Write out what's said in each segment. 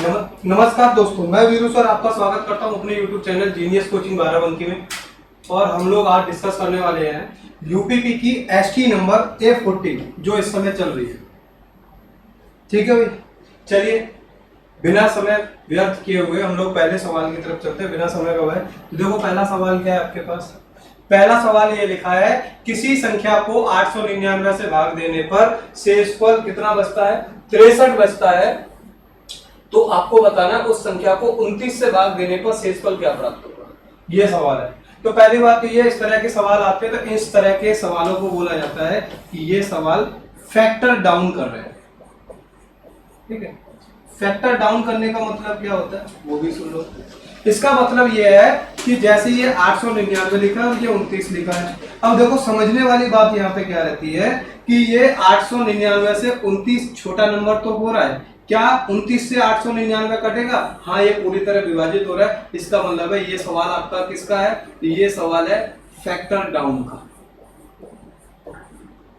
नमस्कार दोस्तों, मैं वीरू सर आपका स्वागत करता हूं अपने YouTube channel genius coaching Barabanki में। और हम लोग आज डिस्कस करने वाले हैं यूपीपी की एसटी नंबर A14 जो इस समय चल रही है। ठीक है भाई, चलिए बिना समय व्यर्थ किए हुए हम लोग पहले सवाल की तरफ चलते हैं बिना समय गवाए। तो देखो पहला सवाल क्या है आपके पास। पहला सवाल ये लिखा है, किसी संख्या को 899 से भाग देने पर शेषफल कितना बचता है? 63 बचता है। तो आपको बताना उस संख्या को 29 से भाग देने पर शेषफल क्या प्राप्त होगा, ये सवाल है। तो पहली बात तो ये, इस तरह के सवाल आते हैं तो इस तरह के सवालों को बोला जाता है कि ये सवाल फैक्टर डाउन कर रहे हैं। ठीक है, फैक्टर डाउन करने का मतलब क्या होता है वो भी सुन लो। इसका मतलब ये है कि जैसे ये 899 लिखा है और ये 29 लिखा है। अब देखो समझने वाली बात यहाँ पे क्या रहती है कि ये 899 से 29 छोटा नंबर तो हो रहा है, क्या 29 से 899 कटेगा? हाँ, ये पूरी तरह विभाजित हो रहा है। इसका मतलब है ये सवाल आपका किसका है? ये सवाल है फैक्टर डाउन का।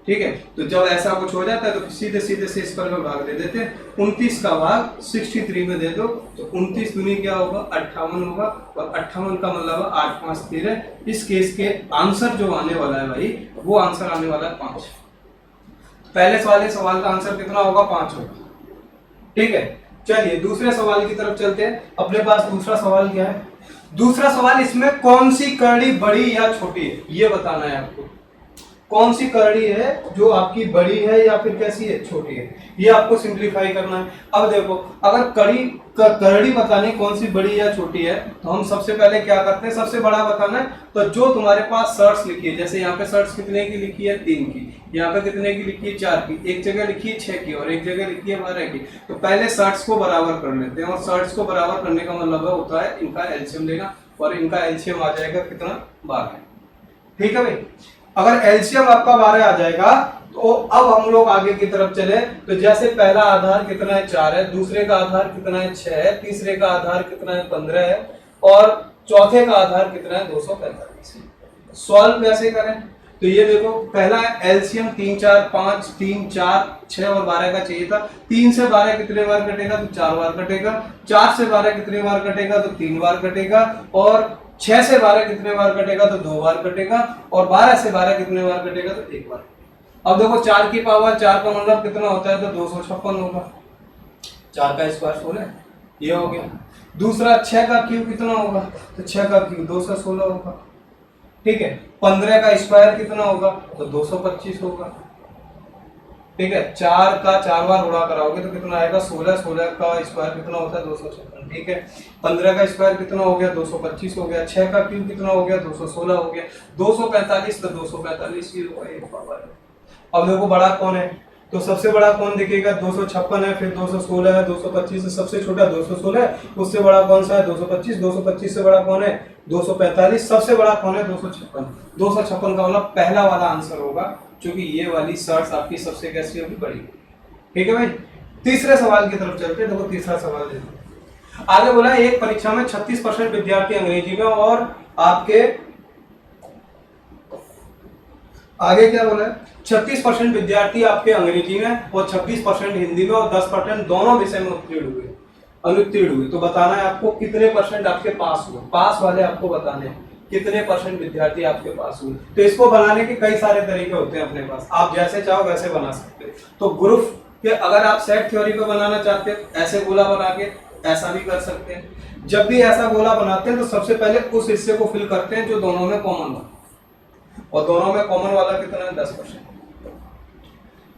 ठीक है, तो जब ऐसा कुछ हो जाता है तो सीधे सीधे शेषफल में भाग दे देते हैं। 29 का भाग 63 में दे दो तो 29 दूनी क्या होगा? 58 होगा। और 58 का मतलब 8 5 13। इस केस के आंसर जो आने वाला है भाई, वो आंसर आने वाला है 5। पहले सवाल का आंसर कितना होगा? 5 होगा। ठीक है, चलिए दूसरे सवाल की तरफ चलते हैं। अपने पास दूसरा सवाल क्या है? दूसरा सवाल, इसमें कौन सी करड़ी बड़ी या छोटी है ये बताना है आपको। कौन सी करड़ी है जो आपकी बड़ी है या फिर कैसी है? छोटी है, ये आपको सिंप्लीफाई करना है। अब देखो, अगर करड़ी बतानी कौन सी बड़ी या छोटी है तो हम सबसे पहले क्या करते हैं, सबसे बड़ा बताना है। तो जो तुम्हारे पास शर्ट्स लिखी है, जैसे यहाँ पे शर्ट्स कितने की लिखी है? 3 की। यहाँ पे कितने की लिखी है? 4 की। एक जगह लिखी है 6 की और एक जगह लिखी है 12 की। तो पहले शर्ट्स को बराबर कर लेते हैं, और शर्ट्स को बराबर करने का मतलब होता है इनका एलसीएम लेना, और इनका एलसीएम आ जाएगा कितना? 12। ठीक है भाई, अगर एलसीएम आपका 12 आ जाएगा तो अब हम लोग आगे की तरफ चले। तो जैसे पहला आधार कितना है? 4 है, दूसरे का आधार कितना है? 6 है, तीसरे का आधार कितना है? 15 है, और चौथे का आधार कितना है? 245 है। सॉल्व कैसे करें? तो ये देखो, पहला एलसीएम 3 4 5 3 4 6 और 12 का चाहिए था। 3 से 12 कितने बार कटेगा? तो 4 बार कटेगा। 4 से 12 कितने बार कटेगा? तो 3 बार कटेगा। और 6 से 12 कितने बार कटेगा? तो 2 बार कटेगा। और 12 से 12 कितने बार कटेगा? तो 1 बार। अब देखो 4 की पावर 4 का मतलब कितना होता है? तो 256 होगा। 4 का स्क्वायर 16, ये हो गया। दूसरा 6 का क्यूब कितना होगा? तो 6 का क्यूब 216 होगा। ठीक है, 15 का स्क्वायर कितना होगा? तो 225 होगा। ठीक है, 4 का 4 बार उड़ा कराओगे तो कितना आएगा? 16। 16 का स्क्वायर कितना होता है? 256। ठीक है, 15 का स्क्वायर कितना हो गया? 225 हो गया। 6 का क्यूब कितना हो गया? 216 हो गया। 245 तो 245 ही होगा, एक पावर है। अब देखो बड़ा कौन है, तो सबसे बड़ा कौन दिखेगा? 256 है, फिर 216 है, 225 से सबसे छोटा 216 है, उससे बड़ा कौन सा है? 225। 225 से बड़ा कौन है? 245। सबसे बड़ा कौन है? 256। 256 का मतलब पहला वाला आंसर होगा, क्योंकि ये वाली शर्ट्स आपकी सबसे कैसी होगी? बड़ी। ठीक है भाई, तीसरे सवाल की तरफ चलते हैं। देखो तीसरा सवाल देखो, आगे बोला एक परीक्षा में 36% विद्यार्थी अंग्रेजी में, और आपके आगे क्या बोला है? 36% विद्यार्थी आपके अंग्रेजी में और 26% हिंदी में और 10% दोनों विषय में अनुत्तीर्ण हुए। तो बताना है आपको कितने परसेंट आपके पास हुए। पास वाले आपको बताने हैं कितने परसेंट विद्यार्थी आपके पास हुए। तो इसको बनाने के कई सारे तरीके होते हैं अपने पास, आप जैसे चाहो वैसे बना सकते हैं। तो ग्रुप के अगर आप सेट थ्योरी पे बनाना चाहते हैं, ऐसे गोला बना के ऐसा भी कर सकते हैं। जब भी ऐसा गोला बनाते हैं तो सबसे पहले उस हिस्से को फिल करते हैं जो दोनों में कॉमन हो, और दोनों में कॉमन वाला कितना है? 10%।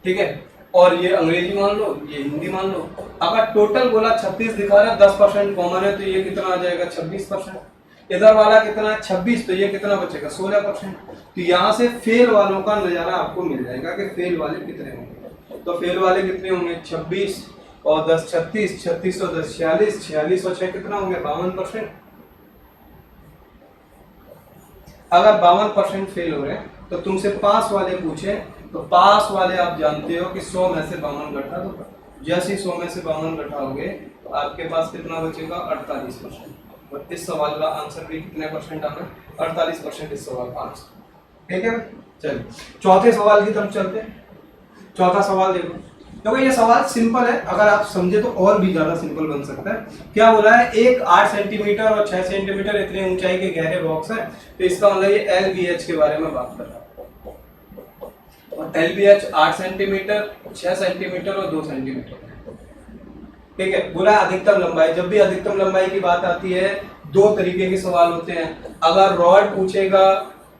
ठीक है, और ये अंग्रेजी मान लो, ये हिंदी मान लो। अगर टोटल गोला 36 दिखा रहा है, 10% कॉमन है, तो ये कितना आ जाएगा? 26%। इधर वाला कितना है? 26, तो ये कितना बचेगा? 16%। तो यहाँ से फेल वालों का नजारा आपको मिल जाएगा कि फेल वाले कितने होंगे। तो फेल वाले कितने होंगे? 26 और 10 36, 36 और 10 46, 46 और 6 कितना होंगे? 52%। अगर 52% फेल हो रहे हैं तो तुमसे पास वाले पूछे, तो पास वाले आप जानते हो कि 100 में से 52 घटा दो। जैसे ही 100 में से 52 घटाओगे तो आपके पास कितना बचेगा? 48%। और इस सवाल का आंसर भी कितने परसेंट आना? 48% इस सवाल का आंसर। ठीक है, चलिए चौथे सवाल की तरफ चलते हैं। चौथा सवाल देखो, देखो ये सवाल सिंपल है, अगर आप समझे तो और भी ज्यादा सिंपल बन सकता है। क्या बोला है, एक 8 सेंटीमीटर और 6 सेंटीमीटर इतने ऊंचाई के गहरे बॉक्स है, तो इसका मतलब ये LBH के बारे में बात कर रहा है। और LBH 8 सेंटीमीटर, 6 सेंटीमीटर और 2 सेंटीमीटर, ठीक है। बोला अधिकतम लंबाई, जब भी अधिकतम लंबाई की बात आती है दो तरीके के सवाल होते हैं। अगर रॉड पूछेगा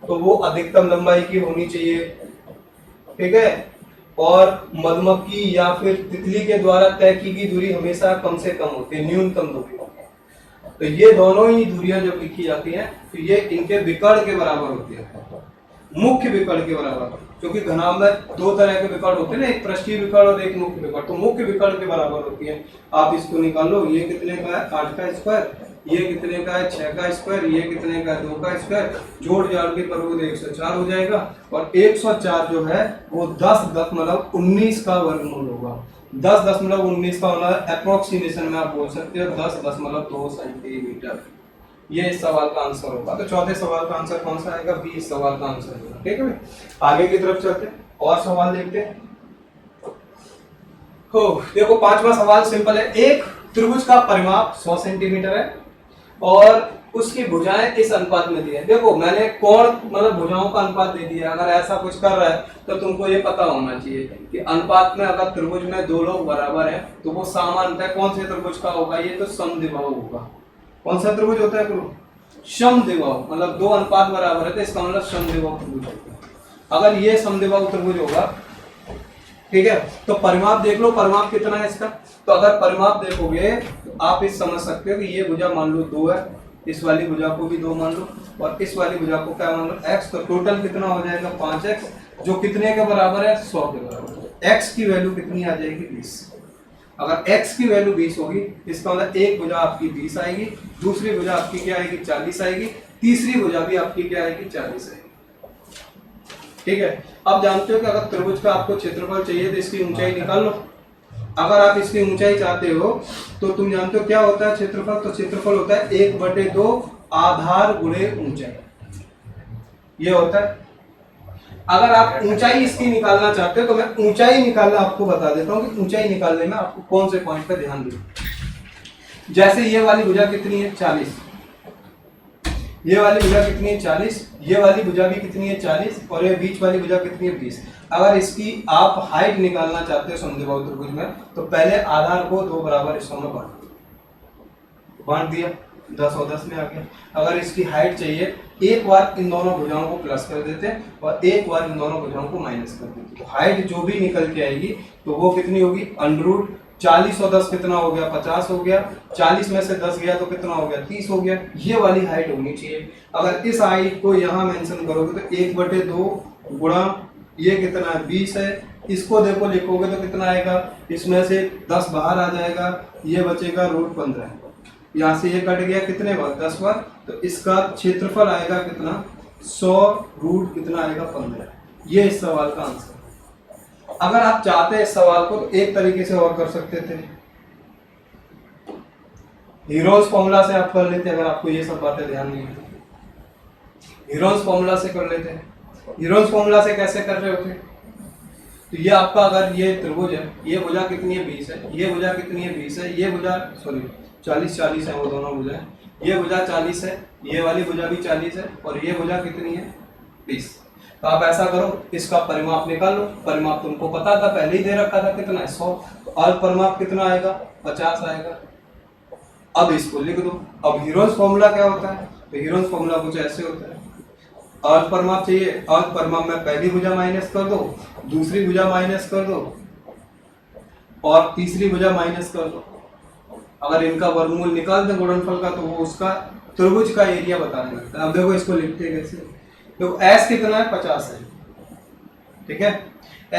तो वो अधिकतम लंबाई की होनी चाहिए, ठीक है, और मधुमक्खी या फिर तितली के द्वारा तय की गई दूरी हमेशा कम से कम होती है, न्यूनतम दूरी होती है। तो ये दोनों ही दूरियां जब लिखी जाती हैं तो ये इनके विकर्ण के बराबर होती है, मुख्य विकर्ण के बराबर। क्योंकि घनाभ में दो तरह के विकर्ण होते हैं ना, एक पृष्ठीय विकर्ण और एक मुख्य विकर्ण, तो मुख्य विकर्ण के बराबर होती है। आप इसको निकाल लो, ये कितने का है 8 का स्क्वायर, ये कितने का है 6 का स्क्वायर, ये कितने का है 2 का स्क्वायर, जोड़ जाड़ के करोगे तो 104 हो जाएगा। और 104 जो है वो 10.19 का वर्गमूल होगा। 10.19 का मतलब अप्रोक्सीमेशन में आप बोल सकते हो 10.2 सेंटीमीटर। ये इस सवाल का आंसर होगा। तो चौथे सवाल का आंसर कौन सा आएगा, बी इस सवाल का आंसर होगा, ठीक है। आगे की तरफ चलते हैं और सवाल देखते हैं। देखो पांचवा सवाल सिंपल है। एक त्रिभुज का परिमाप 100 सेंटीमीटर है और उसकी भुजाएं इस अनुपात में दी है। देखो मैंने कोण मतलब भुजाओं का अनुपात दे दिया। अगर ऐसा कुछ कर रहा है तो तुमको ये पता होना चाहिए कि अनुपात में अगर त्रिभुज में दो लोग बराबर हैं तो वो सामान्यतः कौन से त्रिभुज का होगा, ये तो समद्विबाहु होगा। कौन सा त्रिभुज होता है गुरु, समद्विबाहु, मतलब दो अनुपात बराबर है तो इसका मतलब समद्विबाहु त्रिभुज होगा। अगर ये समद्विबाहु त्रिभुज होगा, ठीक है, तो परिमाप देख लो, परिमाप कितना है इसका। तो अगर परिमाप देखोगे तो आप इस समझ सकते हो कि ये भुजा मान लो 2 है, इस वाली भुजा को भी 2 मान लो और इस वाली भुजा को क्या मान लो x, तो टोटल कितना हो जाएगा 5x, जो कितने के बराबर है 100 के बराबर। x की वैल्यू कितनी आ जाएगी 20। अगर x की वैल्यू 20 होगी इसका मतलब एक भुजा आपकी 20 आएगी, दूसरी भुजा आपकी क्या आएगी 40 आएगी, तीसरी भुजा भी आपकी क्या आएगी 40 आएगी, ठीक है। अब जानते हो कि अगर त्रिभुज का आपको क्षेत्रफल चाहिए तो इसकी ऊंचाई निकाल लो। अगर आप इसकी ऊंचाई चाहते हो तो तुम जानते हो क्या होता है क्षेत्रफल, तो क्षेत्रफल होता है 1/2 आधार गुणे ऊंचाई, ये होता है। अगर आप ऊंचाई इसकी निकालना चाहते हो तो मैं ऊंचाई निकालना आपको बता देता हूं कि ऊंचाई निकालने में आपको कौन से पॉइंट पे ध्यान दें। जैसे ये वाली भुजा कितनी है 40, ये वाली भुजा कितनी है 40, ये वाली भुजा भी कितनी है 40 और ये बीच वाली भुजा कितनी है 20। अगर इसकी आप हाइट निकालना चाहते हो समद्विबाहु त्रिभुज में तो पहले आधार को 2 बराबर हिस्सों में बांट दिया, 10 और 10 में आ गया। अगर इसकी हाइट चाहिए एक बार इन दोनों भुजाओं को प्लस कर देते हैं और एक बार इन दोनों भुजाओं को माइनस कर देते हैं, तो हाइट जो भी निकल के आएगी तो वो कितनी होगी √ 40 और 10 कितना हो गया 50 हो गया, 40 में से 10 गया तो कितना हो गया 30 हो गया। ये वाली हाइट होनी चाहिए। अगर इस हाइट को यहाँ मेंशन करोगे तो 1/2 गुणा ये कितना है 20 है, इसको देखो लिखोगे तो कितना आएगा, इसमें से 10 बाहर आ जाएगा, ये बचेगा √15, यहाँ से ये कट गया कितने बार 10 बार, तो इसका क्षेत्रफल आएगा कितना 100 कितना आएगा 15। ये इस सवाल का आंसर। अगर आप चाहते हैं इस सवाल को तो एक तरीके से और कर सकते थे, हीरोज फॉर्मूला से आप कर लेते। अगर आपको ये सब बातें ध्यान नहीं है हीरोज फॉर्मूला से कर लेते हैं। हीरोज फॉर्मूला से कैसे कर रहे होते, तो ये आपका अगर ये त्रिभुज है, ये भुजा कितनी है 20 है, ये भुजा कितनी है 20 है, ये भुजा 40 है, वो दोनों भुजा, ये भुजा 40 है, ये वाली भुजा भी 40 है और ये भुजा कितनी है 20। तो आप ऐसा करो इसका परिमाप निकाल लो। परिमाप तुमको पता था, पहले ही दे रखा था कितना है 100, तो और परिमाप कितना आएगा 50 आएगा। अब इसको लिख दो। अब हीरोज फॉर्मूला क्या होता है, तो हीरोज फॉर्मूला कुछ ऐसे होता है, अर्ध परिमाप चाहिए, अर्ध परिमाप में पहली भुजा माइनस कर दो, दूसरी भुजा माइनस कर दो और तीसरी भुजा माइनस कर दो। अगर इनका वर्गमूल निकाल दें गुणनफल का तो वो उसका त्रिभुज का एरिया बताने लगता है। अब देखो इसको लिखते हैं कैसे, तो s कितना है 50 है, ठीक है।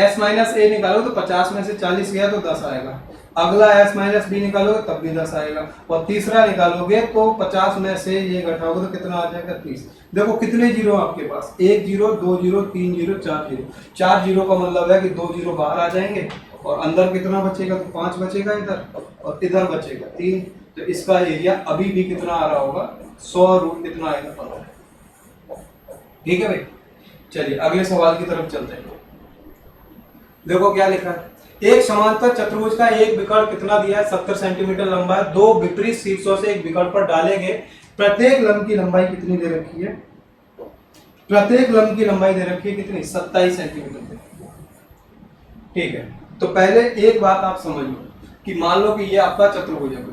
s माइनस a निकालो तो 50 में से 40 गया तो 10 आएगा। अगला s माइनस b निकालोगे तब भी 10 आएगा और तीसरा निकालोगे तो 50 में से ये घटाओगे तो कितना आ जाएगा 30। देखो कितने जीरो आपके पास, 1 zero 2 zero 3 zero 4 zero. 4 zero का मतलब है कि 2 जीरो बाहर आ जाएंगे और अंदर कितना बचेगा, तो 5 बचेगा इधर और इधर बचेगा 3। तो इसका एरिया अभी भी कितना आ रहा होगा 100 कितना आएगा 15। ठीक है भाई, चलिए अगले सवाल की तरफ चलते हैं। देखो क्या लिखा है, एक समांतर चतुर्भुज का एक विकर्ण कितना दिया है, 70 सेंटीमीटर लंबा है। दो विपरीत शीर्षों से एक विकर्ण पर डाले गए प्रत्येक लंब की लंबाई कितनी दे रखी है, प्रत्येक लंब की लंबाई दे रखी है कितनी, 27 सेंटीमीटर। ठीक है, तो पहले एक बात आप समझ लो कि मान लो कि ये आपका चतुर्भुज है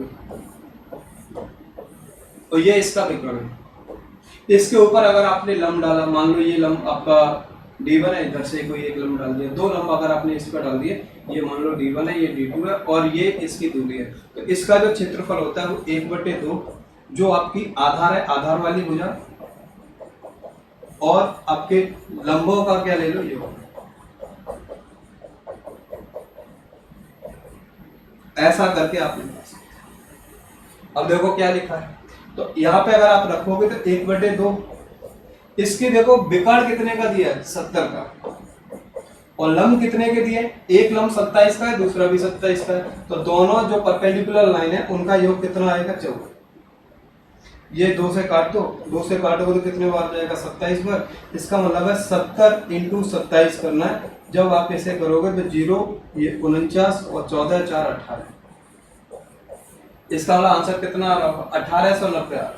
और ये इसका विकर्ण है। इसके ऊपर अगर आपने लंब डाला, मान लो ये लंब आपका D1 है, इधर से कोई एक लंब डाल दिया, दो लंब अगर आपने इस पर डाल दिए, ये मान लो D1 है, ये D2 है और ये इसकी दूरी है, तो इसका जो क्षेत्रफल होता है वो 1/2 जो आपकी आधार है, आधार वाली भुजा और आपके लंबों का क्या ले लो, ये ऐसा करके आप लिख सकते। अब देखो क्या लिखा है, तो यहाँ पे अगर आप रखोगे तो 1/2, इसके देखो विकर्ण कितने का दिया है, 70 का, और लंब कितने के दिए, एक लंब 27 का है, दूसरा भी 27 का है, तो दोनों जो परपेंडिकुलर लाइन है उनका योग कितना आएगा, 14। ये 2 से काट दो, 2 से काटोगे तो कितने बार जाएगा, 27 बार। इसका मतलब है 70 × 27 करना है। जब आप ऐसे करोगे तो 0, ये 49 और 14 4 18, इसका मतलब आंसर कितना आ रहा होगा, 1890 आ रहा।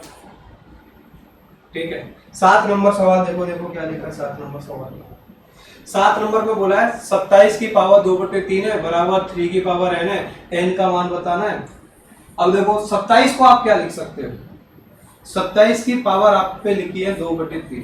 ठीक है, 7 नंबर सवाल देखो, देखो क्या लिखा है 7 नंबर सवाल। 7 नंबर में बोला है 27 की पावर 2/3 है बराबर 3 की पावर n है, n का मान बताना है। अब देखो 27 को आप क्या लिख सकते हो, 27 की पावर आप पे लिखी है 2/3।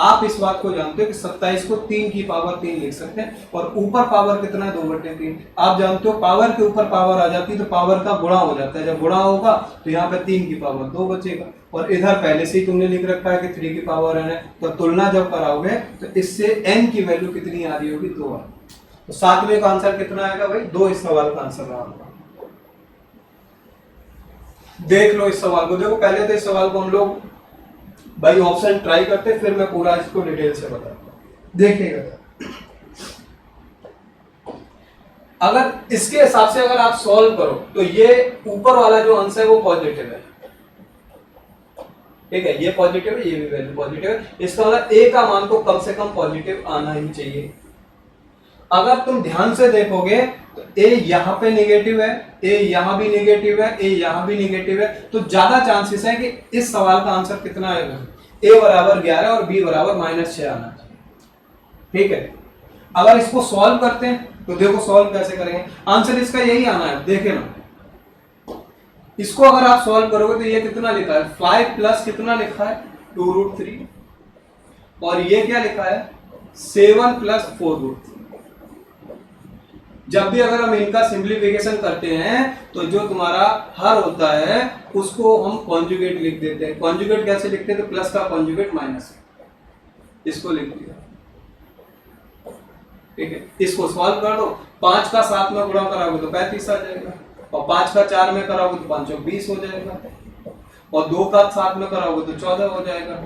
आप इस बात को जानते हो कि 27 को 3 की पावर 3 लिख सकते हैं, और ऊपर पावर कितना है, 2/3। आप जानते हो पावर के ऊपर पावर आ जाती है तो पावर का गुणा हो जाता है, जब गुणा होगा तो यहाँ पे 3 की पावर 2 बचेगा, और इधर पहले से ही तुमने लिख रखा है कि 3 की पावर n है, तो तुलना जब कराओगे तो इससे n की वैल्यू कितनी आ रही होगी, 2 आ। तो 7वें का आंसर कितना आएगा भाई, 2 इस सवाल का आंसर रहा। देख लो इस सवाल को, देखो पहले तो इस सवाल को हम लोग भाई ऑप्शन ट्राई करते, फिर मैं पूरा इसको डिटेल से बताता हूं, देखिएगा। अगर इसके हिसाब से अगर आप सॉल्व करो तो ये ऊपर वाला जो आंसर है वो पॉजिटिव है, ठीक है, ये पॉजिटिव है, ये भी वैल्यू पॉजिटिव है। इसका मतलब ए का मान तो कम से कम पॉजिटिव आना ही चाहिए। अगर तुम ध्यान से देखोगे तो ए यहाँ पे नेगेटिव है, ए यहाँ भी नेगेटिव है, ए यहाँ भी नेगेटिव है, तो ज्यादा चांसेस है कि इस सवाल का आंसर कितना आएगा, ए बराबर 11 और बी बराबर -6 आना चाहिए। ठीक है, अगर इसको सॉल्व करते हैं तो देखो सॉल्व कैसे करेंगे, आंसर इसका यही आना है। देखे ना, इसको अगर आप सॉल्व करोगे तो ये कितना लिखा है, 5 प्लस कितना लिखा है, 2√3, और ये क्या लिखा है, 7 प्लस 4√3। जब भी अगर हम इनका सिंप्लीफिकेशन करते हैं तो जो तुम्हारा हर होता है उसको हम कॉन्जुगेट लिख देते हैं। कॉन्जुगेट कैसे लिखते हैं, तो प्लस का कॉन्जुगेट माइनस, इसको लिख दिया। ठीक है, इसको सॉल्व कर दो, 5 का 7 में गुणा कराओगे तो 35 आ जाएगा, और 5 का 4 में कराओगे तो 5 और 20 हो जाएगा, और 2 का 7 में कराओगे तो 14 हो जाएगा,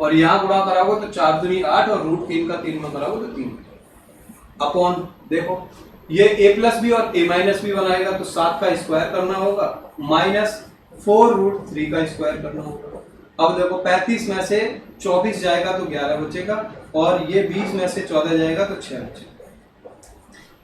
और यहां गुणा कराओगे तो 4 दूनी 8 और √3 का 3 में कराओगे तो 3 अपॉन। देखो ये a प्लस बी और a माइनस बी बनाएगा तो 7 का स्क्वायर करना होगा -4√3 का स्क्वायर करना होगा। अब देखो 35 में से 24 जाएगा तो 11 बचेगा, और ये 20 में से 14 जाएगा तो 6 बचेगा,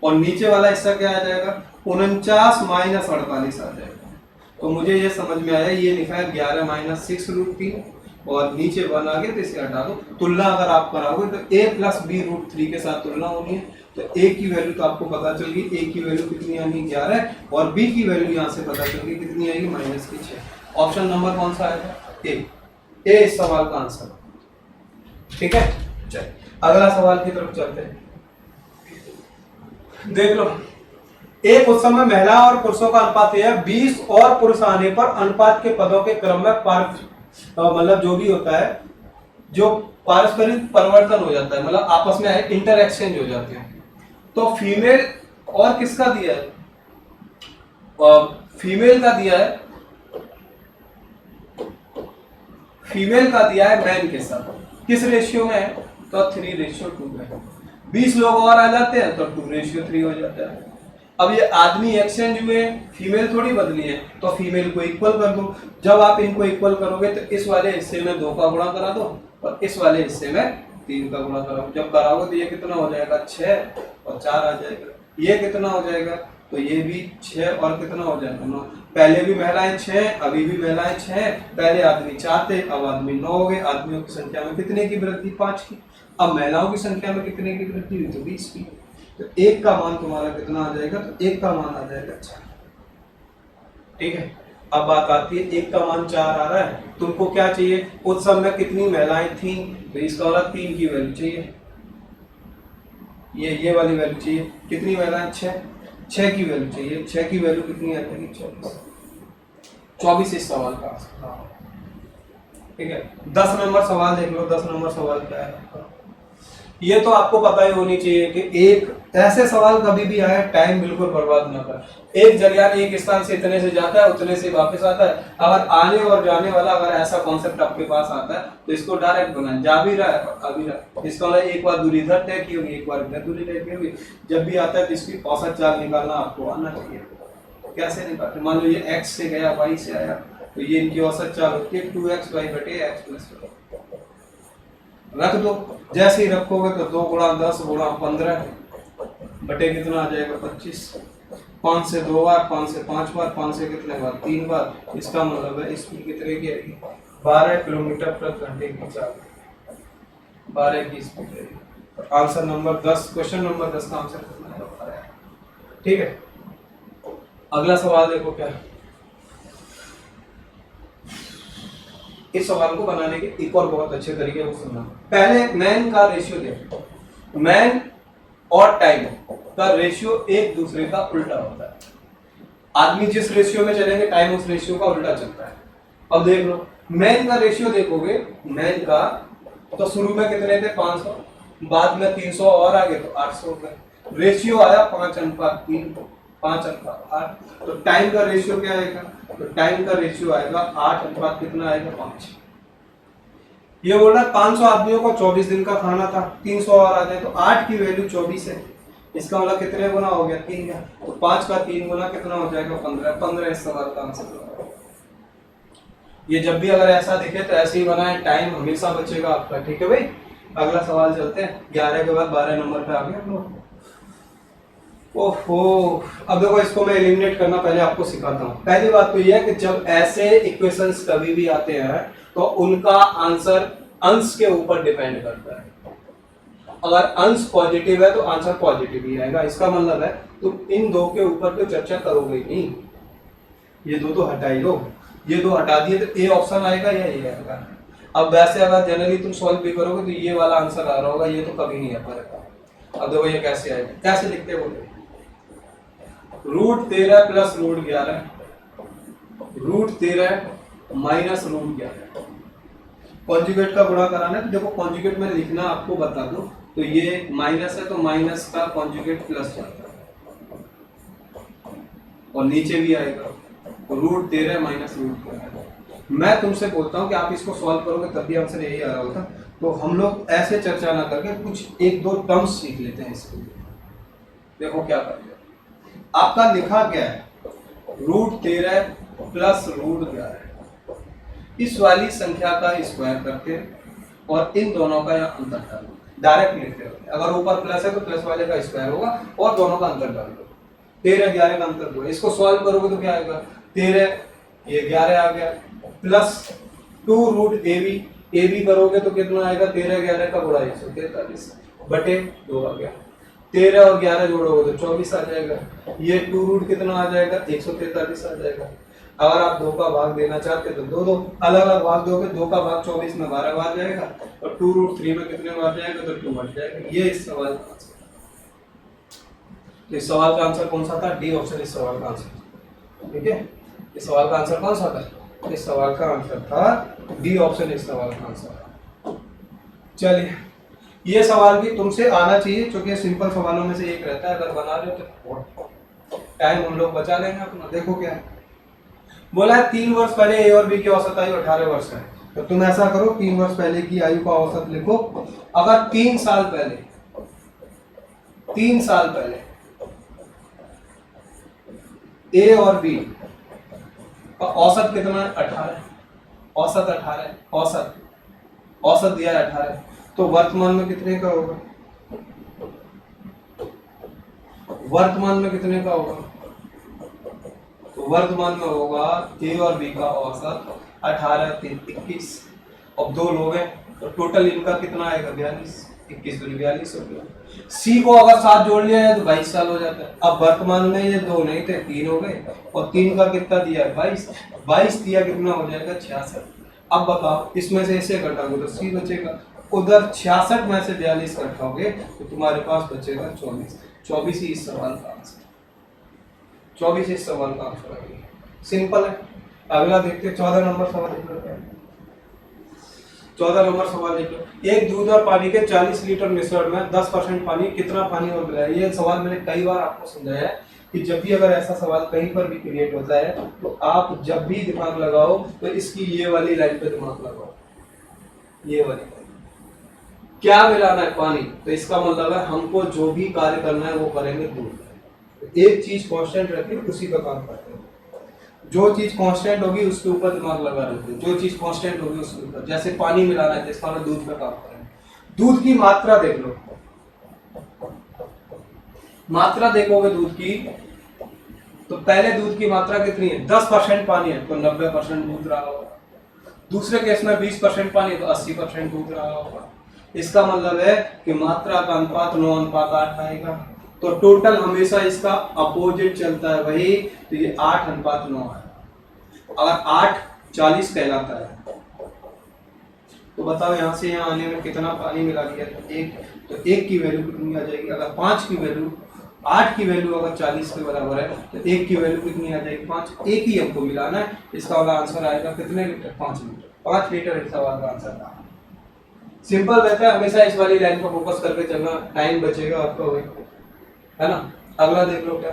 और नीचे वाला हिस्सा क्या आ जाएगा, 49 - 48 आ जाएगा। तो मुझे ये समझ में आया, ये लिखा है 11 - 6√3, और नीचे 1 आ गया तो इसे हटा दो। तुलना अगर आप कराओगे तो a प्लस बी √3 के साथ तुलना होनी है, तो a की वैल्यू तो आपको पता चल गई, a की वैल्यू कितनी आनी 11, और b की वैल्यू यहाँ से पता चल गई कितनी आएगी, -6। ऑप्शन नंबर कौन सा आएगा, ए इस सवाल का आंसर। ठीक है, चलिए अगला सवाल की तरफ चलते हैं। देख लो, एक उत्सव में महिला और पुरुषों का अनुपात यह है, 20 और पुरुष आने पर अनुपात के पदों के क्रम में मतलब जो भी होता है, जो पारस्परिक परिवर्तन हो जाता है, मतलब आपस में इंटर एक्सचेंज हो जाते हैं। तो फीमेल और किसका दिया है, फीमेल का दिया है, फीमेल का दिया है मैन के साथ, किस रेशियो में है, तो 3:2 में। 20 लोग और आ जाते हैं तो 2:3 हो जाता है। अब ये आदमी एक्सचेंज हुए, फीमेल थोड़ी बदली है, तो फीमेल को इक्वल कर दो। जब आप इनको इक्वल करोगे तो इस वाले हिस्से में 2 का गुणा करा दो और इस वाले हिस्से में 3 का गुणा कराओ, जब कराओगे तो ये कितना हो जाएगा 6 और 4 आ जाएगा। ये कितना हो जाएगा, तो ये भी 6 और कितना हो जाएगा 9। पहले भी महिलाएं 6, अभी भी महिलाएं 6, पहले आदमी 4 थे, अब आदमी 9 हो गए। आदमियों की संख्या में कितने की वृद्धि, 5 की। अब महिलाओं की संख्या में कितने की वृद्धि हुई, तो 20 की। तो 1 का मान तुम्हारा कितना आ जाएगा, तो 1 का मान आ जाएगा 4। ठीक है, अब बात आती है 1 का मान 4 आ रहा है, तुमको क्या चाहिए, उस समय कितनी महिलाएं थी, तो इसका मतलब 3 की वैल्यू चाहिए, ये वाली वैल्यू चाहिए। कितनी महिलाएं, 6 की वैल्यू चाहिए। 6 की वैल्यू कितनी आ जाएगी, 24 इस सवाल का। ठीक है, 10 नंबर सवाल देख लो। 10 नंबर सवाल क्या है, ये तो आपको पता ही होनी चाहिए कि एक ऐसे सवाल कभी भी आए, टाइम बिल्कुल बर्बाद ना कर। एक जरियान एक स्थान से इतने से जाता है, उतने से वापस आता है। अगर आने और जाने वाला अगर ऐसा कॉन्सेप्ट आपके पास आता है तो इसको डायरेक्ट बनाए, जा भी रहा है आ भी रहा है। इसका मतलब एक बार दूरी इधर तय की होगी, एक बार इधर दूरी तय की होगी। जब भी आता है तो इसकी औसत चाल निकालना आपको आना चाहिए। कैसे निकालते, मान लो ये x से गया, y से आया, तो ये इनकी औसत चाल होती है 2xy बटे x प्लस रख दो। जैसे ही रखोगे तो 2 गुणा 10 गुणा 15 बटे कितना आ जाएगा 25। 5 से 2 बार, 5 से 5 बार, 5 से कितने बार 3 बार। इसका मतलब है स्पीड कितने की आएगी, 12 किलोमीटर प्रति घंटे की चाल, 12 की स्पीड है। तो आंसर नंबर 10, क्वेश्चन नंबर 10 का आंसर कितना है, 12 है। ठीक है, अगला सवाल देखो क्या है। इस सवाल को बनाने के एक और बहुत अच्छे तरीके को सुनना। पहले मैन का रेशियो देखो, मैन और टाइम का रेशियो एक दूसरे का उल्टा होता है। आदमी जिस रेशियो में चलेंगे, टाइम उस रेशियो का उल्टा चलता है। अब देख लो, मैन का रेशियो देखोगे, मैन का तो शुरू में कितने थे 500, बाद में 300 और आगे तो 800 हो गए। रेशियो आया 5:3, 5:8। तो टाइम का रेशियो क्या आएगा, तो टाइम का रेशियो आएगा 8 कितना आएगा 5। ये बोल रहा है 500 आदमियों को 24 दिन का खाना था, 300 और आ जाए तो 8 की वैल्यू 24 है। इसका मतलब कितने गुना हो गया, 3 का। तो 5 का 3 गुना कितना हो जाएगा 15। 15 इस सवाल का आंसर। ये जब भी अगर ऐसा दिखे तो ऐसे ही बनाए, टाइम हमेशा बचेगा आपका। ठीक है भाई, अगला सवाल चलते हैं। 11 के बाद 12 नंबर पे आ गए हम लोग। ओहो, अब देखो इसको मैं एलिमिनेट करना पहले आपको सिखाता हूँ। पहली बात तो यह है कि जब ऐसे इक्वेशंस कभी भी आते हैं तो उनका आंसर अंश के ऊपर डिपेंड करता है। अगर अंश पॉजिटिव है तो आंसर पॉजिटिव ही आएगा। इसका मतलब है तुम इन दो के ऊपर तो चर्चा करोगे ही नहीं। ये दो तो हटा ही दो, ये दो हटा दिए तो ए ऑप्शन आएगा या ये आएगा। अब वैसे अगर जनरली तुम सॉल्व भी करोगे तो ये वाला आंसर आ रहा होगा, ये तो कभी नहीं आ पाएगा। अब देखो ये कैसे आएगा, कैसे लिखते बोले, √13 प्लस √11, √13 माइनस √11। कॉन्जुगेट का गुणा कराना है तो देखो कॉन्जुगेट में लिखना आपको बता दो, तो ये माइनस है तो माइनस का कॉन्जुगेट प्लस जाता है और नीचे भी आएगा तो √13 माइनस √11। मैं तुमसे बोलता हूँ कि आप इसको सॉल्व करोगे तब भी आंसर यही आ रहा होता। तो हम लोग ऐसे चर्चा ना करके कुछ एक दो टर्म्स सीख लेते हैं इसके लिए। देखो क्या करेंगे, आपका लिखा क्या है, √13 प्लस √11। इस वाली संख्या का स्क्वायर करते और इन दोनों का यहाँ अंतर डाल दो, डायरेक्ट लिखते हो। अगर ऊपर प्लस है तो प्लस वाले का स्क्वायर होगा और दोनों का अंतर डाल दो। 13 11 का अंतर दो, इसको सॉल्व करोगे तो क्या आएगा, 13 ये 11 आ गया प्लस 2√ab करोगे तो कितना आएगा, 13 11 का गुणा 143 बटे 2 आ गया। 13 और 11 जोड़ोगे तो 24 आ जाएगा। ये 2 कितना आ जाएगा, 143 आ जाएगा। अगर आप 2 का भाग देना चाहते तो दो अलग अलग भाग दोगे। 2 का भाग 24 में 12 बार जाएगा और 2√3 में कितने बार जाएगा, तो 2 बढ़ जाएगा। ये इस सवाल का आंसर। तो इस सवाल का आंसर कौन सा था, डी ऑप्शन इस सवाल का आंसर। ठीक है, इस सवाल का आंसर कौन सा था, इस सवाल का आंसर था डी ऑप्शन इस सवाल का आंसर। चलिए, ये सवाल भी तुमसे आना चाहिए क्योंकि सिंपल सवालों में से एक रहता है। अगर बना रहे हो तो टाइम हम लोग बचा लेंगे अपना। देखो क्या है, बोला है 3 वर्ष पहले ए और बी की औसत आयु 18 वर्ष है। तो तुम ऐसा करो, 3 वर्ष पहले की आयु का औसत लिखो। अगर 3 साल पहले ए और बी का औसत कितना है, 18। औसत 18 है, औसत दिया है 18। तो वर्तमान में कितने का होगा? वर्तमान में कितने का होगा? तो वर्तमान में होगा ए और बी का औसत 18 3 21। अब दो लोग हैं तो टोटल इनका कितना आएगा? 42। 21 दूनी 42 हो गया। सी को अगर साथ जोड़ लिया है तो 22 साल हो जाता है। अब वर्तमान में ये दो नहीं थे, 3 हो गए और 3 का कितना दिया है? 22। 22 दिया कितना हो जाएगा? 66। अब बताओ इसमें से इसे घटाओगे तो सी बचेगा, उधर 66 में से 42 घटाओगे तो तुम्हारे पास बचेगा 24। 24 ही इस सवाल का आंसर। 24 इस सवाल का आंसर है। सिंपल है। अगला देखते हैं 14 नंबर सवाल देख लो। 14 नंबर सवाल देख लो। एक दूध और पानी के 40 लीटर मिश्रण में 10% पानी, कितना पानी और मिलाया? ये सवाल मैंने कई बार आपको समझाया है कि जब भी अगर ऐसा सवाल कहीं पर भी क्रिएट होता है तो आप जब भी दिमाग लगाओ तो इसकी ये वाली लाइन पे दिमाग लगाओ। ये वाली क्या मिलाना है? पानी। तो इसका मतलब है हमको जो भी कार्य करना है वो करेंगे दूध। एक चीज कांस्टेंट रखिए, उसी का काम करते हैं। जो चीज कांस्टेंट होगी उसके ऊपर दिमाग लगा रहे, जो चीज कांस्टेंट होगी उसके ऊपर। जैसे पानी मिलाना है, जिसका हम दूध का काम करेंगे। दूध की मात्रा देख लो, मात्रा देखोगे दूध की तो पहले दूध की मात्रा कितनी है? 10% पानी है तो 90% दूध रहा होगा। दूसरे केस में 20% पानी तो 80% दूध रहा होगा। इसका मतलब है कि मात्रा का अनुपात 9:8 आएगा। तो टोटल हमेशा इसका अपोजिट चलता है वही, तो ये 8:9 है। अगर 8 40 कहलाता है तो बताओ यहाँ से यहाँ आने में कितना पानी मिला दिया? तो एक की वैल्यू कितनी आ जाएगी? अगर 5 की वैल्यू, 8 की वैल्यू अगर 40 के बराबर है तो 1 की वैल्यू कितनी आ जाएगी? 5। एक ही हमको मिलाना है। इसका वाला आंसर आएगा कितने लीटर? 5 लीटर। 5 लीटर इस सवाल का आंसर था। सिंपल रहता है, हमेशा इस वाली लाइन पर फोकस करके चलना, टाइम बचेगा आपका वही, है ना। अगला देख लो क्या।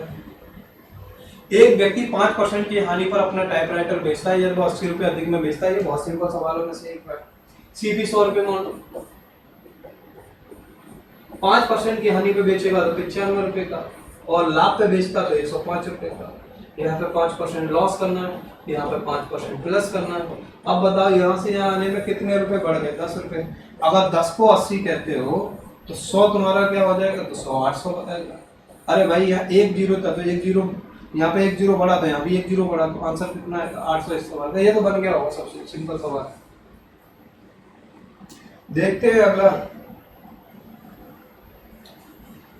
एक व्यक्ति 5% की हानि पर अपना टाइपराइटर बेचता है, यदि 80 रुपए अधिक में बेचता है। ये बहुत सिंपल सवालों में से एक है। सीपी 100 रुपए मान लो, 5% की हानि पे बेचेगा तो 95 रुपए का, और लाभ पे बेचता तो 105 रुपए का। यहाँ पे 5% लॉस करना है, यहाँ पे 5% प्लस करना है। अब बताओ यहाँ से यहाँ आने में कितने रुपए बढ़ गए? 10 रुपए। अगर 10 को 80 कहते हो तो 100 तुम्हारा क्या हो जाएगा? तो 100 800 बताएगा। अरे भाई यहाँ 1 जीरो था तो 1 जीरो, यहाँ पे 1 जीरो बढ़ा था, यहाँ भी 1 जीरो बढ़ा, तो आंसर कितना है? 800 इस सवाल का। ये तो बन गया होगा, सबसे सिंपल सवाल। देखते हैं अगला।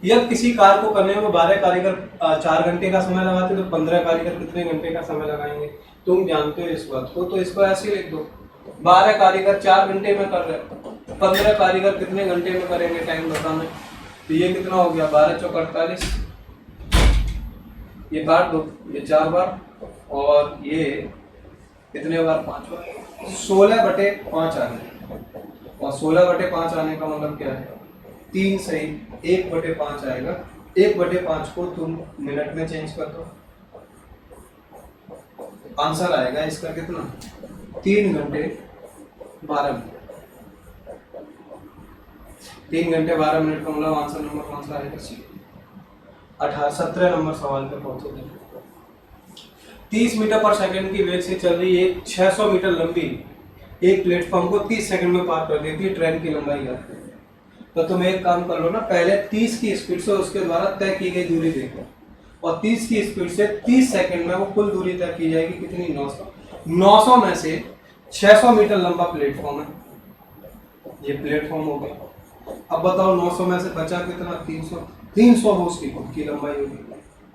यदि किसी कार्य को करने में 12 कारीगर 4 घंटे का समय लगाते तो 15 कारीगर कितने घंटे का समय लगाएंगे? तुम जानते हो इस बात को, तो इसको ऐसे लिख दो। 12 कारीगर 4 घंटे में कर रहे हैं, 15 कारीगर कितने घंटे में करेंगे? टाइम बताना। तो ये कितना हो गया? 12 चौक 48, ये काट दो, ये 4 बार, और ये कितने बार? 5 बार। 16/5 आ गए, और 16/5 आने का मतलब क्या है? 3 सही 1/5 आएगा। 1/5 को तुम मिनट में चेंज कर दो, आंसर आएगा इसका कितना? 3 घंटे 12 मिनट। 3 घंटे 12 मिनट का मतलब आंसर नंबर कौन सा आएगा? सी। 17 नंबर सवाल पे पहुंचो। 30 मीटर पर सेकंड की वेग से चल रही एक 600 मीटर लंबी एक प्लेटफॉर्म को 30 सेकंड में पार कर देती है। ट्रेन की लंबाई क्या है? तो तुम एक काम कर लो ना, पहले 30 की स्पीड से उसके द्वारा तय की गई दूरी देखो, और 30 की स्पीड से 30 सेकंड में वो कुल दूरी तय की जाएगी कितनी? 900। 900 में से 600 मीटर लंबा प्लेटफॉर्म है, ये प्लेटफॉर्म हो गया। अब बताओ 900 में से बचा कितना? 300। 300 वो उसकी खुद की लंबाई होगी,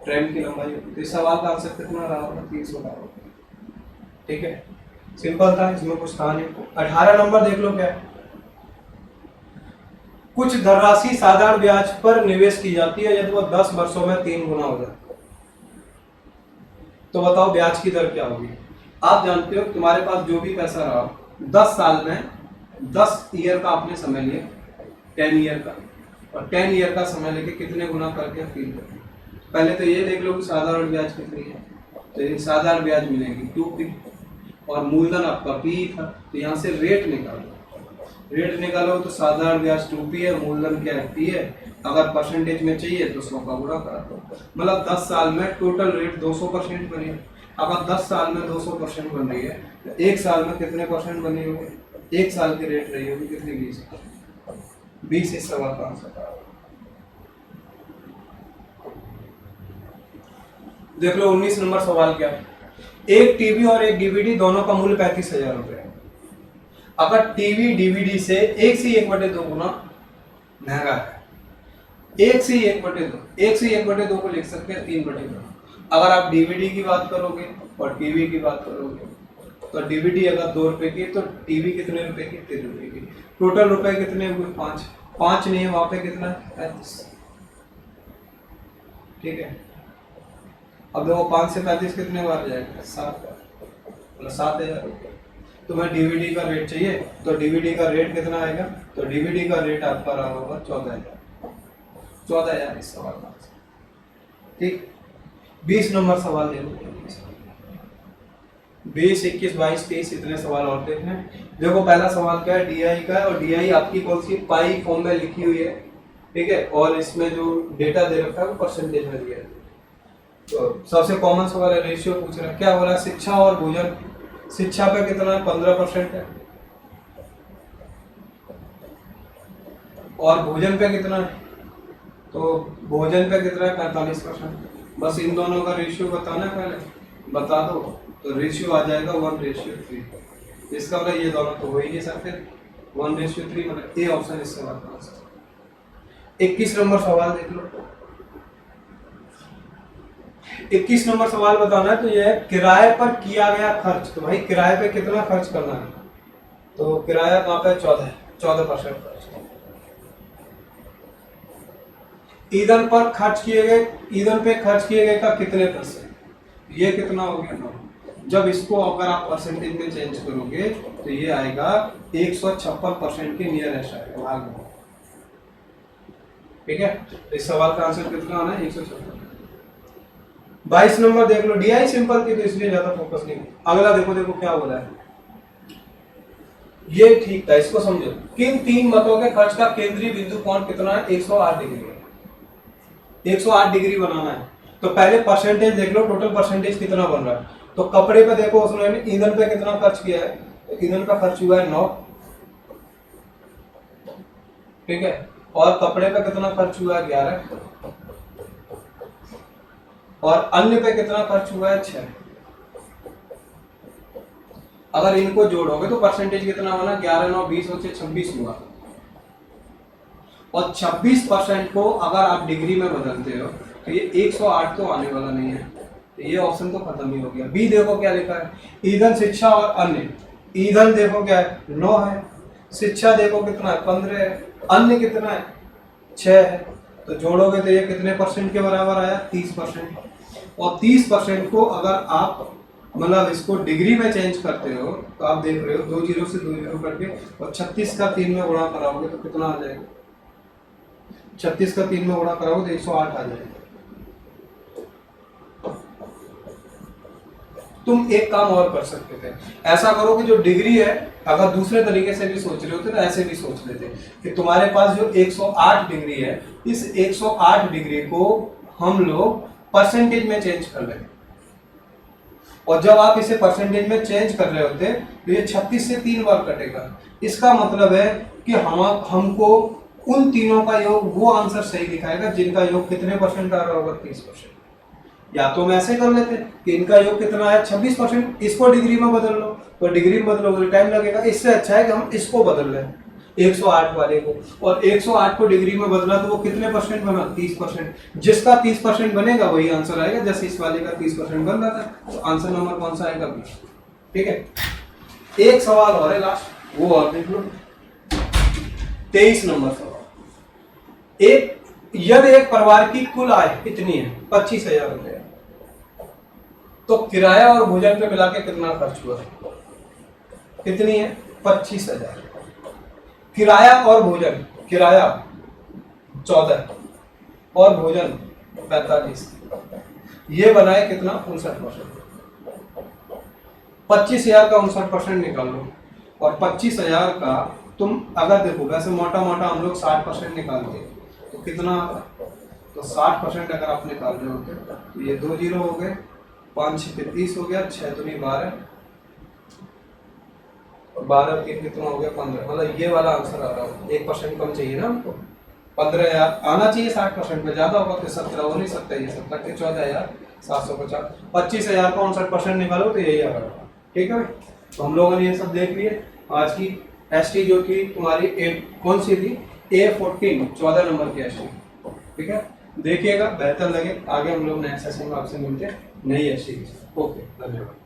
ट्रेन की लंबाई होगी। तो इस सवाल का आंसर कितना रहा होगा? 300 रहा होगा। ठीक है, सिंपल था, इसमें कुछ था नहीं। 18 नंबर देख लो क्या है। कुछ धनराशि साधारण ब्याज पर निवेश की जाती है यदि वह 10 वर्षों में 3 गुना हो जाए, तो बताओ ब्याज की दर क्या होगी? आप जानते हो तुम्हारे पास जो भी पैसा रहा 10 साल में, 10 ईयर का आपने समय लिया, 10 ईयर का, और 10 ईयर का समय लेके कितने गुना करके 3 गुना। पहले तो ये देख लो कि साधारण ब्याज कितनी है, तो ये साधारण ब्याज मिलेगी 2p, और मूलधन आपका p था, तो यहाँ से रेट निकालो। रेट निकालो तो साधारण ब्याज 2p है, मूलधन क्या है? p है। अगर परसेंटेज में चाहिए तो 100 का गुणा करा दो, मतलब 10 साल में टोटल रेट 200% बनी है। अगर 10 साल में 200% बन रही है तो 1 साल में कितने परसेंट बनी होगी? 1 साल की रेट रही होगी कितनी? 20। 20 इस सवाल का आंसर था। देख लो 19 नंबर सवाल क्या है। एक टीवी और एक डीवीडी दोनों का मूल्य 35,000 रुपये है। अगर टीवी डीवीडी से 1/1/2 गुना महंगा है, 1/1/2 को लिख सकते हैं 3/2। अगर आप डीवीडी की बात करोगे और टीवी की बात करोगे तो डीवीडी अगर 2 रुपए की तो टीवी कितने रुपए की, 3 रुपए की। टोटल रुपए कितने हुए, 5 नहीं है, वहां पे कितना है, 35। ठीक है, अब देखो 5 से 35 कितने बार जाएगा, 7 बार, मतलब 7,000 रुपये। तुम्हें डीवीडी का रेट चाहिए तो डीवीडी का रेट कितना आएगा, तो डीवीडी का रेट आपका रहा होगा 14,000 इस सवाल का। ठीक, 20 नंबर सवाल देखो, 20, 21, 22, 23 इतने सवाल और देखने। देखो पहला सवाल क्या है, डीआई का है, और डीआई आपकी कौन सी पाई फॉर्म में लिखी हुई है। ठीक है, और इसमें जो डेटा दे रखा है वो परसेंटेज में दिया है। तो सबसे कॉमन सवाल है, रेशियो पूछ रहा है, क्या हो रहा है, शिक्षा और भोजन। शिक्षा पे कितना है, 15% है, और भोजन पे कितना है, तो भोजन पे कितना है, 45%। बस इन दोनों का रेशियो बताना है, पहले बता दो तो रेशियो आ जाएगा 1:3। इसका मतलब ये दोनों तो हो ही नहीं सकते, 1:3 मतलब ए ऑप्शन इससे बात। 21 नंबर सवाल देख लो। 21 नंबर सवाल बताना है, तो यह है किराए पर किया गया खर्च। तो भाई किराए पे कितना खर्च करना है, तो किराया कहाँ पे 14% खर्च। ईंधन पर खर्च किए गए, ईंधन पे खर्च किए गए का कितने %, ये कितना हो गया 9। जब इसको अगर आप परसेंटेज में चेंज करोगे तो ये आएगा 156% के नियरेस्ट आएगा भाग में। ठीक है, इस सवाल का आंसर कितना आना है, 156। 22 नंबर देख लो, डीआई सिंपल थी तो इसलिए ज्यादा फोकस नहीं। अगला देखो क्या बोला है, ये ठीक था, इसको समझो। किन 3 मतों के खर्च का केंद्रीय बिंदु कोण कितना है, 108 डिग्री है। 108 डिग्री बनाना है तो पहले परसेंटेज देख लो, टोटल परसेंटेज कितना बन रहा है। तो कपड़े पे देखो उसने ईंधन पे कितना खर्च किया है, तो ईंधन का खर्च हुआ है 9। ठीक है, और कपड़े पे कितना खर्च हुआ है 11, और अन्य पे कितना खर्च हुआ है 6। अगर इनको जोड़ोगे तो परसेंटेज कितना बना, 11, 9, 20 और 26 हुआ। और 26% को अगर आप डिग्री में बदलते हो तो ये 108 तो आने वाला नहीं है, तो ये ऑप्शन तो खत्म ही हो गया। बी देखो क्या लिखा है, ईंधन, शिक्षा और अन्य। ईंधन देखो क्या है, 9 है, शिक्षा देखो कितना है, 15 है, अन्य कितना है, 6 है। तो जोड़ोगे तो ये कितने परसेंट के बराबर आया, 30%। और 30% को अगर आप मतलब इसको डिग्री में चेंज करते हो तो आप देख रहे हो 2 0 से 2 0 करके, और 36 का 3 में गुणा कराओगे तो कितना आ जाएगा, 36 का 3 में गुणा कराओगे तो 108 आ जाएगा। तुम एक काम और कर सकते थे, ऐसा करो कि जो डिग्री है अगर दूसरे तरीके से भी सोच रहे होते तो ऐसे भी सोच लेते कि तुम्हारे पास जो 108 डिग्री है, इस 108 डिग्री को हम लोग परसेंटेज में चेंज कर लें। और जब आप इसे परसेंटेज में चेंज कर रहे होते तो ये 36 से 3 बार कटेगा। इसका मतलब है कि हमको उन तीनों का योग वो आंसर सही दिखाएगा जिनका योग कितने परसेंट आ रहा होगा, 30%। या तो हम ऐसे कर लेते कि इनका योग कितना है 26%, इसको डिग्री में बदल लो, तो डिग्री में बदलोगे टाइम लगेगा। इससे अच्छा है कि हम इसको बदल लें 108 वाले को, और 108 को डिग्री में बदला तो वो कितने परसेंट बना, 30%। जिसका 30% बनेगा वही आंसर आएगा, जैसे इस वाले का 30% बन रहा था। तो आंसर नंबर कौन सा आएगा, बी। ठीक है, एक सवाल और है लास्ट, वो और देख लो। 23 नंबर सवाल, यदि एक परिवार की कुल आय इतनी है 25,000 रुपये, तो किराया और भोजन पे मिला के कितना खर्च हुआ, कितनी है 25,000। किराया और भोजन, किराया 14 और भोजन 45, ये बनाए कितना 59%। 25,000 का 59% निकाल लो, और 25,000 का तुम अगर देखो, वैसे मोटा मोटा हम लोग 60% निकालते हैं तो कितना आता, तो 60% अगर आप निकाल रहे होते तो ये 2 0 हो गए, 5 6 30 हो गया, 6 दूनी 12, और 12 3 कितना हो गया 15, मतलब ये वाला आंसर आ रहा हो। 1% कम चाहिए ना हमको, 15,000 आना चाहिए 60% में, ज्यादा होगा तो 17 हो नहीं सकता, ये 17 के 14,750, 25,000 का 59% निकालो तो यही आ रहा है। ठीक है, तो हम लोगों ने ये सब देख लिए आज की एसटी, जो कि तुम्हारी कौन सी थी, A14 14 नंबर की एसटी। ठीक है, देखिएगा, बेहतर लगे, आगे हम लोग नेक्स्ट सेशन में आपसे मिलते हैं नई एसटी। ओके, धन्यवाद।